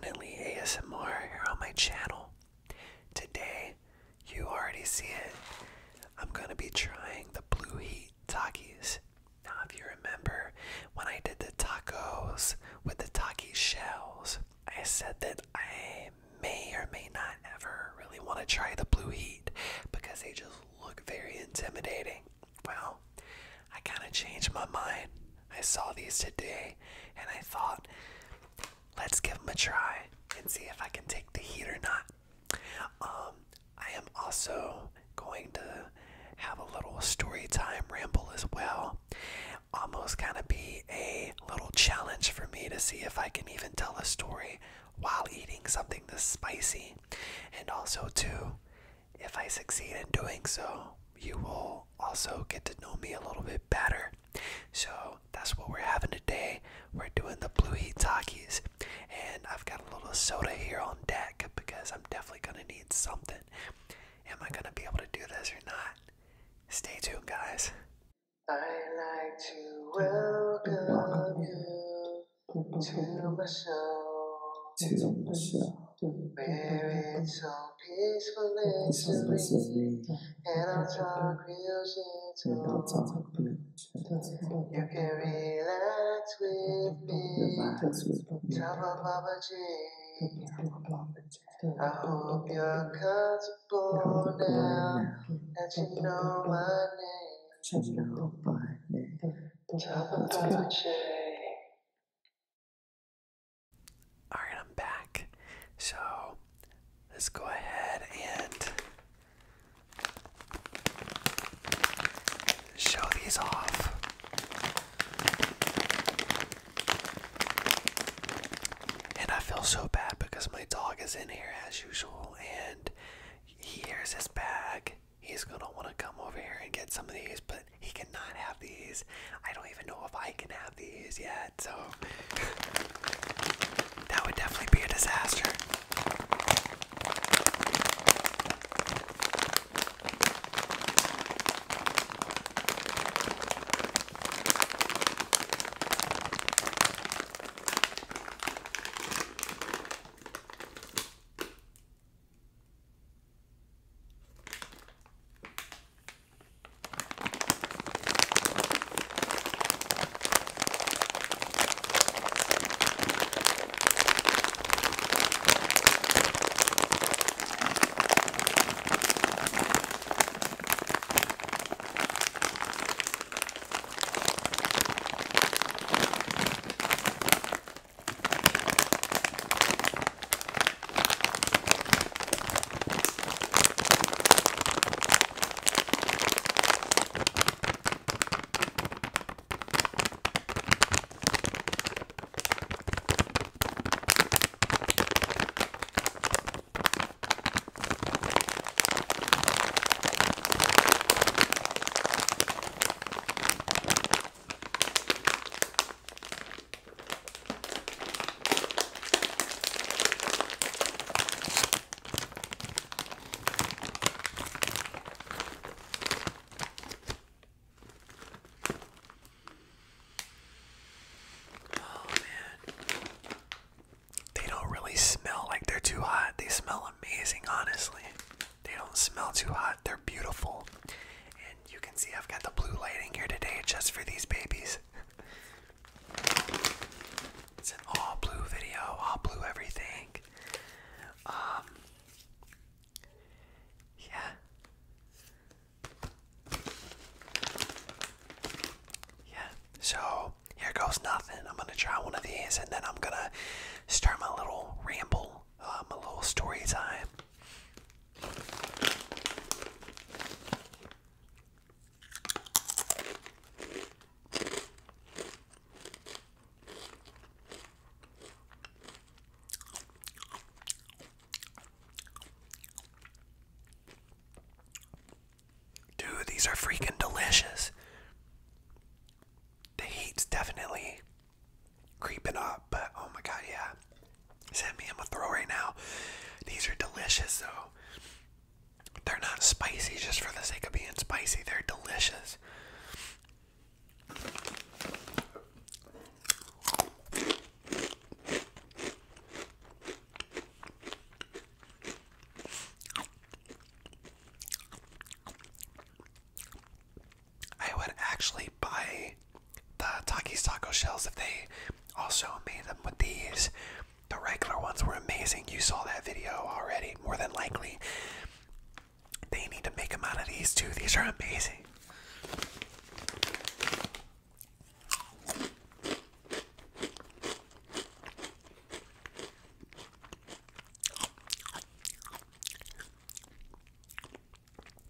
definitely ASMR here on my channel. Today, you already see it, I'm going to be trying the Blue Heat Takis. Now, if you remember, when I did the tacos with the Takis shells, I said that I may or may not ever really want to try the Blue Heat because they just look very intimidating. Well, I kind of changed my mind. I saw these today and I thought, let's give them a try and see if I can take the heat or not. I am also going to have a little story time ramble as well. Almost kind of be a little challenge for me to see if I can even tell a story while eating something this spicy. And also too, if I succeed in doing so, you will also get to know me a little bit better. So that's what we're having today. We're doing the Blue Heat Takis, and I've got a little soda here on deck because I'm definitely gonna need something. Am I gonna be able to do this or not? Stay tuned, guys. I'd like to welcome you to my show, where it's so peaceful and serene, and I'll talk real gentle. You can relax with me, top of Papa G. I hope you're comfortable now that you know my name. Top of Papa J. Alright, I'm back. So, let's go ahead and show these off. And I feel so bad because my dog is in here as usual and he hears this bag. He's gonna want to come over here and get some of these, but he cannot have these. I don't even know if I can have these yet, so that would definitely be a disaster. Too hot. They smell amazing, honestly. They don't smell too hot. They're beautiful. And you can see I've got the blue lighting here today just for these babies. It's an all blue video, all blue everything. Yeah. Yeah. So here goes nothing. I'm gonna try one of these and then I'm gonna start my little ramble. A little story time. Dude, these are freaking delicious. The heat's definitely creeping up, but oh my god, yeah. Send me in my throat right now. These are delicious though. They're not spicy just for the sake of being spicy. They're delicious. shells if they also made them with these. The regular ones were amazing. You saw that video already, more than likely. They need to make them out of these too. These are amazing.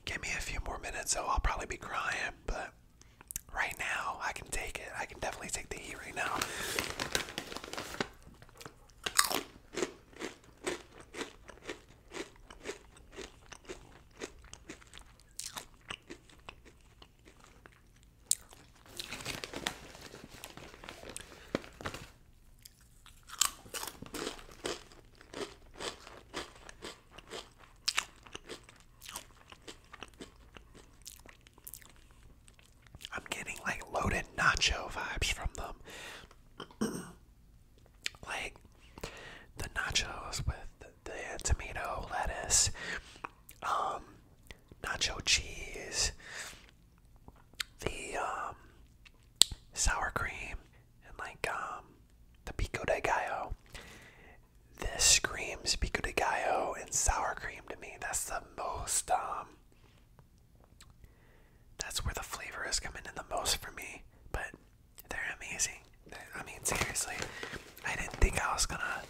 Give me a few more minutes, so I'll probably be crying, but right now I can take it. I can definitely take the heat right now. I'm getting like loaded nacho vibes from them. Like the nachos with the tomato, lettuce, nacho cheese, the sour cream, and like the pico de gallo. This screams pico de gallo and sour cream to me. That's the most that's where the flavor is coming in the most for me, but they're amazing. I mean, seriously, I didn't think I was gonna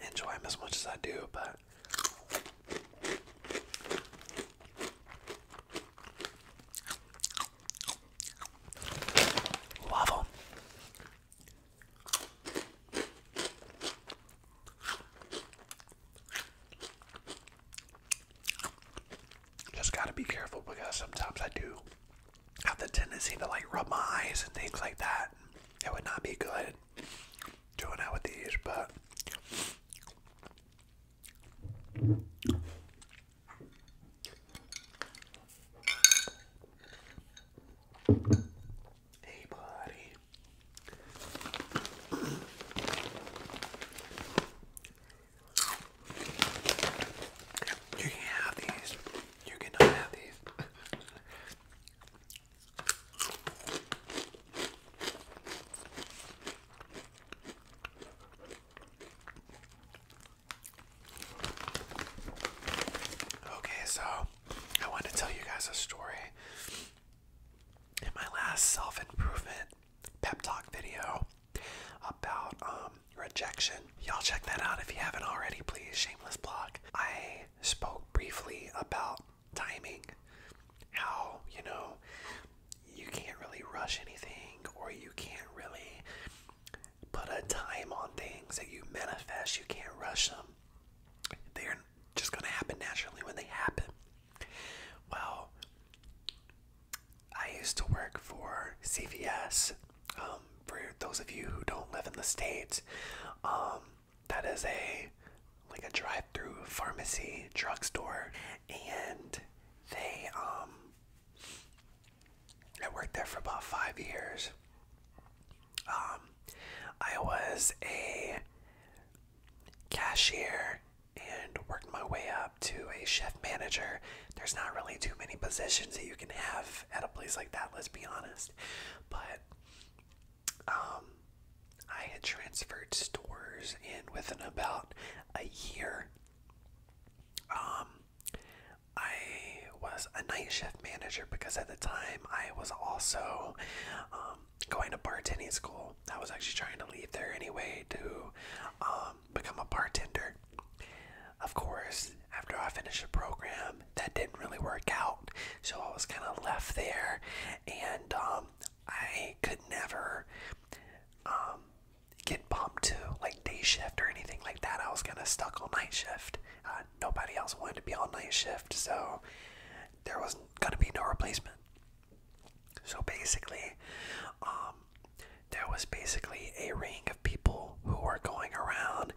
enjoy them as much as I do, but love them. Just gotta be careful because sometimes I do have the tendency to like rub my eyes and things like that. It would not be good doing that with these, but hey buddy. You can have these. You cannot have these. Okay, so I want to tell you guys a story. In my last self-improvement pep talk video about rejection, y'all check that out if you haven't already, please. Shameless plug. I spoke briefly about timing, how, you know, you can't really rush anything, or you can't really put a time on things that you manifest. You can't rush them. They're just going to happen naturally when they happen. Well, I used to work for CVS. For those of you who don't live in the States, that is a drive-through pharmacy drugstore, and they I worked there for about 5 years. I was a cashier and worked my way up to a chef manager. There's not really too many positions that you can have at a place like that, let's be honest. But I had transferred stores, and within about a year, I was a night shift manager because at the time I was also going to bartending school. I was actually trying to leave there anyway to become a bartender. Of course, after I finished the program, that didn't really work out, so I was kind of left there, and I could never get bumped to like day shift or anything like that. I was kind of stuck on night shift. Nobody else wanted to be on night shift, so there was going to be no replacement. So basically, there was basically a ring of people who were going around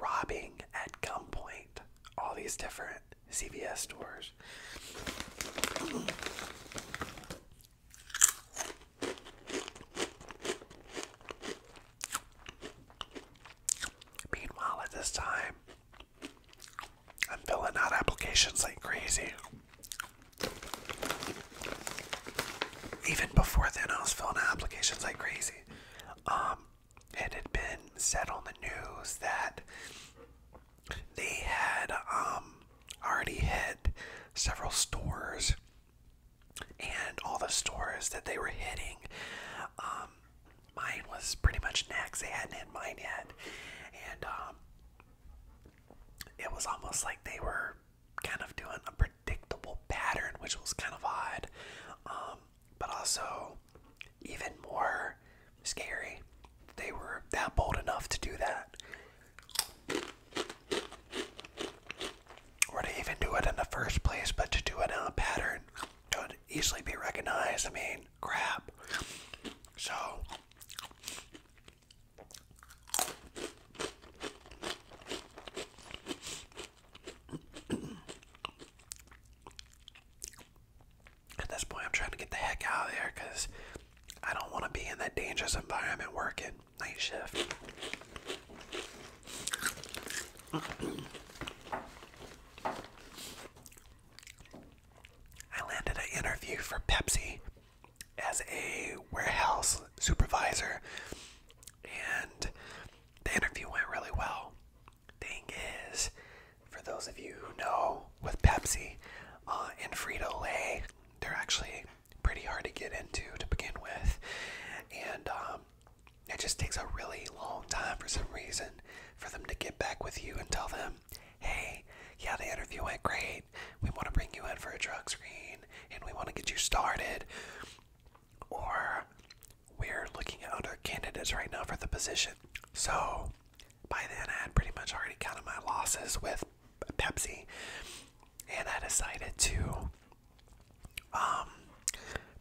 robbing at gunpoint all these different CVS stores. Meanwhile, at this time, I'm filling out applications like crazy. Even before then, I was filling out applications like crazy. It had been said on the news that they had already hit several stores, and all the stores that they were hitting, mine was pretty much next. They hadn't hit mine yet, and it was almost like they were kind of doing a predictable pattern, which was kind of odd, but also even more scary. They were that bold enough to do that, or to even do it in the first place, but to do it in a pattern that would easily be recognized. I mean, crap. So, at this point, I'm trying to get the heck out of there because I don't want to be in that dangerous environment working night shift. I landed an interview for Pepsi as a warehouse supervisor, and the interview went really well. Thing is, for those of you who know, with Pepsi and Frito-Lay, they're actually pretty hard to get into to begin with, and it just takes a really long time for some reason for them to get back with you and tell them, hey, yeah, the interview went great, we want to bring you in for a drug screen, and we want to get you started, or we're looking at other candidates right now for the position. So by then I had pretty much already counted my losses with Pepsi, and I decided to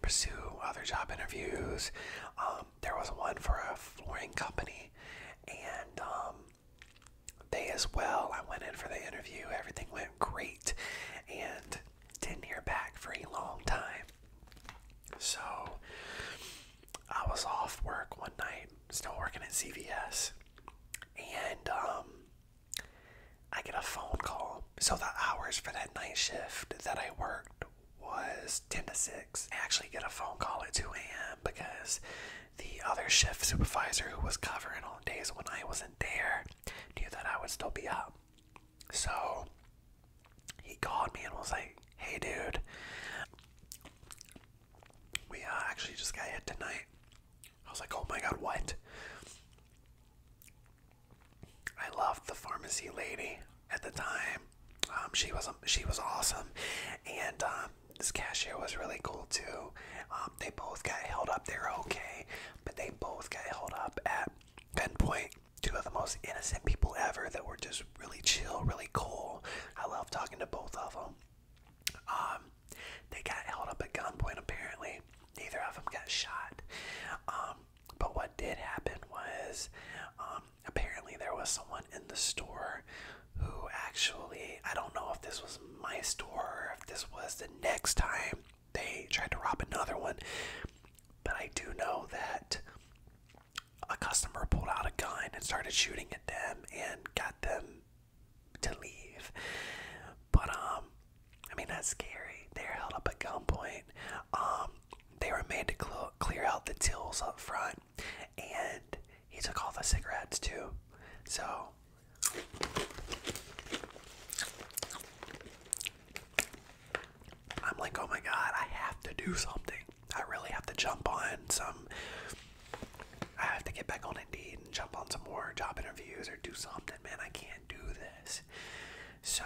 pursue other job interviews. There was one for a flooring company, and they as well. I went in for the interview, everything went great, and didn't hear back for a long time. So I was off work one night, still working at CVS, and I get a phone call. So the hours for that night shift that I worked was 10 to 6. I actually get a phone call at 2 a.m. because the other shift supervisor who was covering on days when I wasn't there knew that I would still be up. So he called me and was like, hey dude, we actually just got hit tonight. I was like, oh my god, what? I loved the pharmacy lady at the time. She was awesome, and this cashier was really cool too. They both got held up. They were okay, but they both got held up at gunpoint. Two of the most innocent people ever that were just really chill, really cool. I love talking to both of them. They got held up at gunpoint apparently. Neither of them got shot. But what did happen was, apparently there was someone in the store who actually, I don't know if this was my store or if this was the next time they tried to rob another one, but I do know that a customer pulled out a gun and started shooting at them and got them to leave. But I mean, that's scary. They were held up at gunpoint. They were made to clear out the tills up front, and he took all the cigarettes too. So I'm like, oh my god, I have to do something. I really have to jump on I have to get back on Indeed and jump on some more job interviews or do something, man. I can't do this. So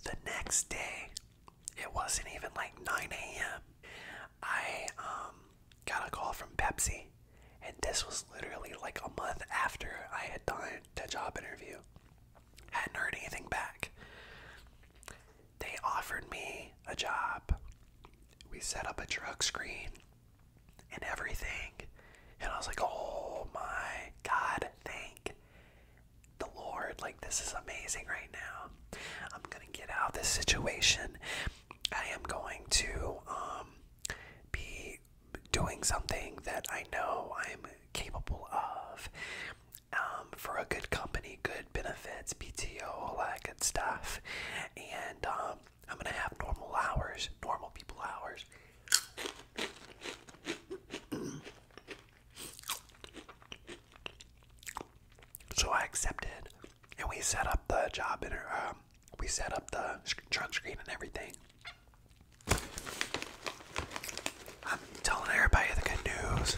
the next day, it wasn't even like 9 a.m. I got a call from Pepsi, and this was literally like a month after I had done the job interview. Hadn't heard anything back. They offered me a job. We set up a drug screen and everything, and I was like, oh my god, thank the Lord, like this is amazing right now. I'm gonna get out of this situation. I am going to be doing something that I know I'm capable of, for a good company, good benefits, PTO, all that good stuff, and I'm gonna have normal hours, normal people hours. set up the drug screen and everything. I'm telling everybody the good news.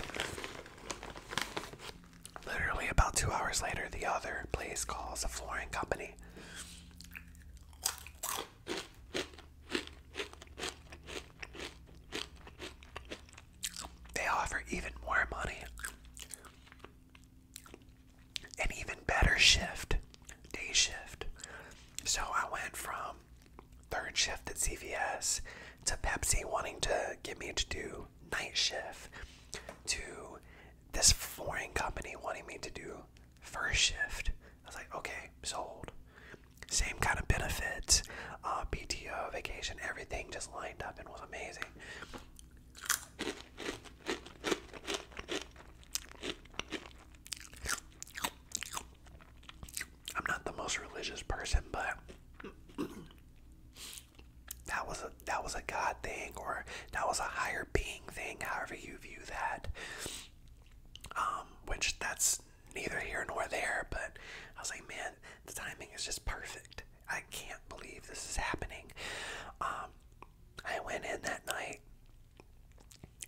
Literally about 2 hours later, the other place calls the flooring company. They offer even more money. An even better shift. Day shift. So I went from third shift at CVS to Pepsi wanting to get me to do night shift to this flooring company wanting me to do first shift. I was like, okay, sold. Same kind of benefits, PTO, vacation, everything just lined up and was amazing. I'm not the most religious person, but that was a God thing, or that was a higher being thing, however you view that. Which that's neither here nor there, but I was like, man, the timing is just perfect. I can't believe this is happening. I went in that night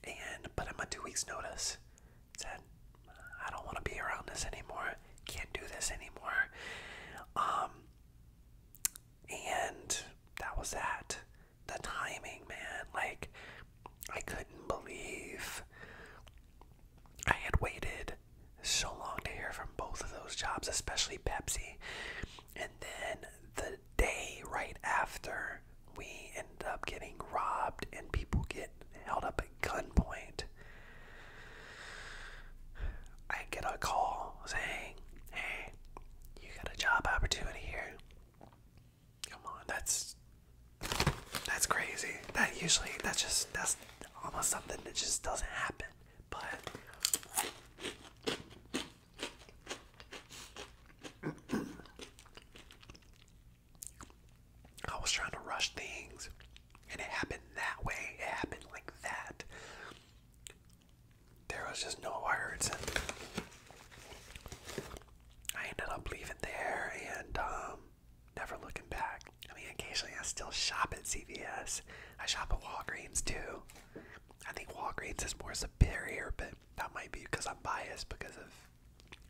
and put in my 2 weeks notice. Said, I don't want to be around this anymore. Can't do this anymore. And that was that. The timing, man. Like, I couldn't believe I had waited so long to hear from both of those jobs, especially Pepsi. And then the day right after, we ended up getting robbed and people get held up at gunpoint. I get a call saying, hey, you got a job opportunity here. Come on, that's crazy. That's almost something that just doesn't happen. But I was trying to rush things, and it happened that way. It happened like that. There was just no words, and I ended up leaving there and never looking back. I mean, occasionally I still shop at CVS. I shop at Walgreens too. I think Walgreens is more superior, but that might be because I'm biased because of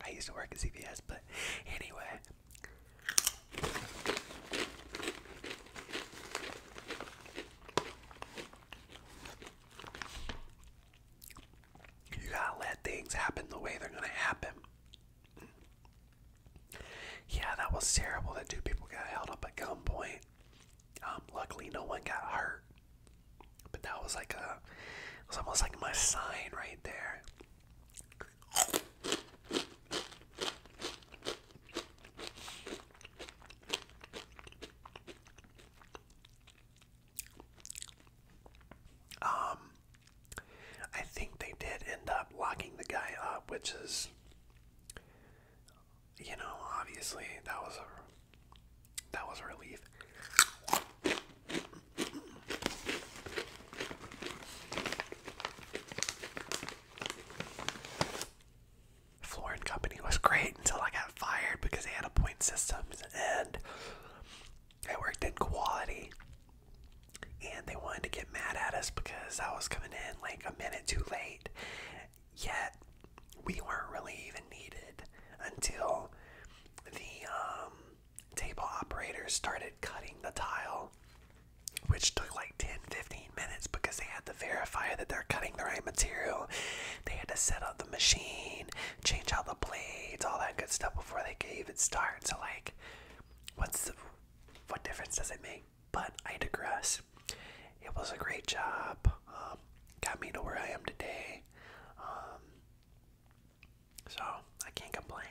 I used to work at CVS. But anyway, you gotta let things happen the way they're gonna happen. Yeah, that was terrible that 2 people got held up at gunpoint. Luckily no one got hurt. But that was like it was almost like my sign right there. I think they did end up locking the guy up, which is, you know, obviously that was a relief. Flooring company was great until I got fired because they had a point systems and I worked in quality. And they wanted to get mad at us because I was coming in like a minute too late. Yet, we weren't really even needed until the table operators started cutting the tile, which took like 10-15 minutes because they had to verify that they're cutting the right material. They had to set up the machine, change out the blades, all that good stuff before they could even start. So like, what difference does it make? But I digress. It was a great job. Got me to where I am today. So I can't complain.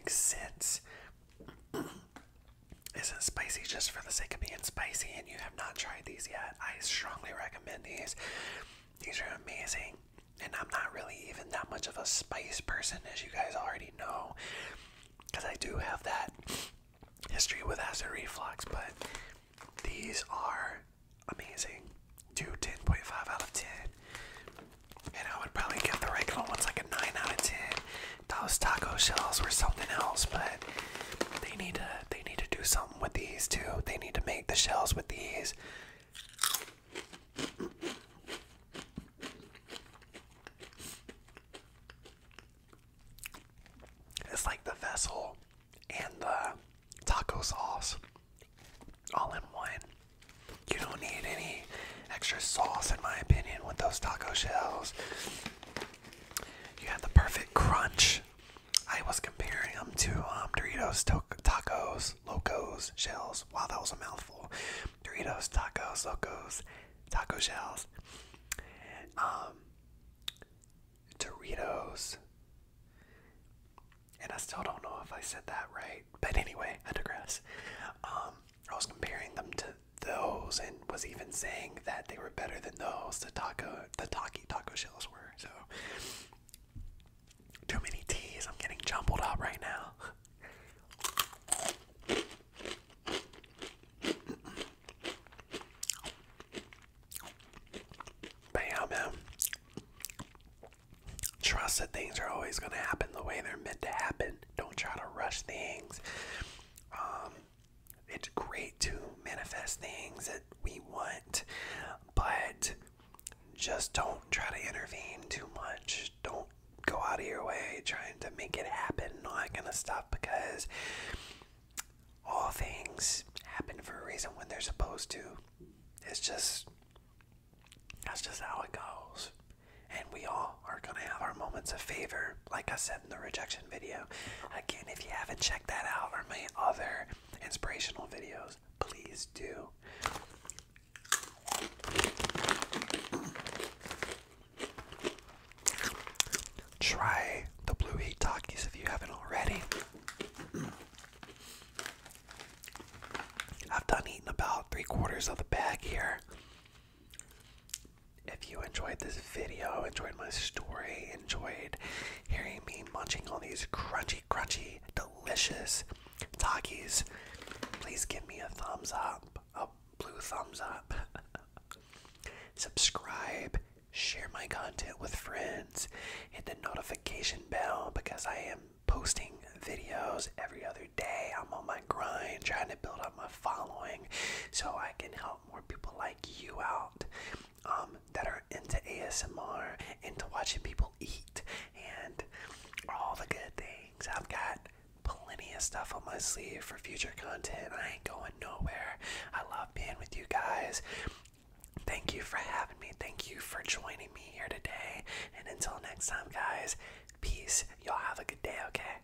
makes sense isn't spicy just for the sake of being spicy, and you have not tried these yet, I strongly recommend these. These are amazing, and I'm not really even that much of a spice person, as you guys already know, because I do have that history with acid reflux, but these are amazing. Do 10.5 out of 10. And I would probably give the regular ones like a 9 out of 10. Those taco shells were something else, but they need to do something with these too. They need to make the shells with these. It's like the vessel and the taco sauce all in one. You don't need any extra sauce, in my opinion, with those taco shells. You have the perfect crunch. I was comparing them to Doritos Tacos Locos shells. Wow, that was a mouthful. Doritos Tacos Locos taco shells. Doritos, and I still don't know if I said that right, but anyway, I digress. I was comparing them to those, and was even saying that they were better than those. The taco shells were. So too many T's. I'm getting jumbled up right now. But yeah, man. Trust that things are always going to happen the way they're meant to happen. Don't try to rush things. It's great to manifest things that we want, but just don't try to intervene too much. Don't go out of your way trying to make it happen, all that kind of stuff, because all things happen for a reason when they're supposed to. That's just how it goes. And we all are going to have our moments of favor, like I said in the rejection video. Again, if you haven't checked that out or my other inspirational videos, please do. Try the Blue Heat Takis if you haven't already. I've done eating about 3/4 of the bag here. If you enjoyed this video, enjoyed my story, enjoyed hearing me munching on these crunchy, delicious Takis, please give me a thumbs up, a blue thumbs up. Subscribe, share my content with friends, hit the notification bell because I am posting videos every other day. I'm on my grind trying to build up my following so I can help more people like you out. That are into ASMR, into watching people eat, and all the good things. I've got plenty of stuff on my sleeve for future content. I ain't going nowhere. I love being with you guys. Thank you for having me. Thank you for joining me here today. And until next time, guys, peace. Y'all have a good day, okay?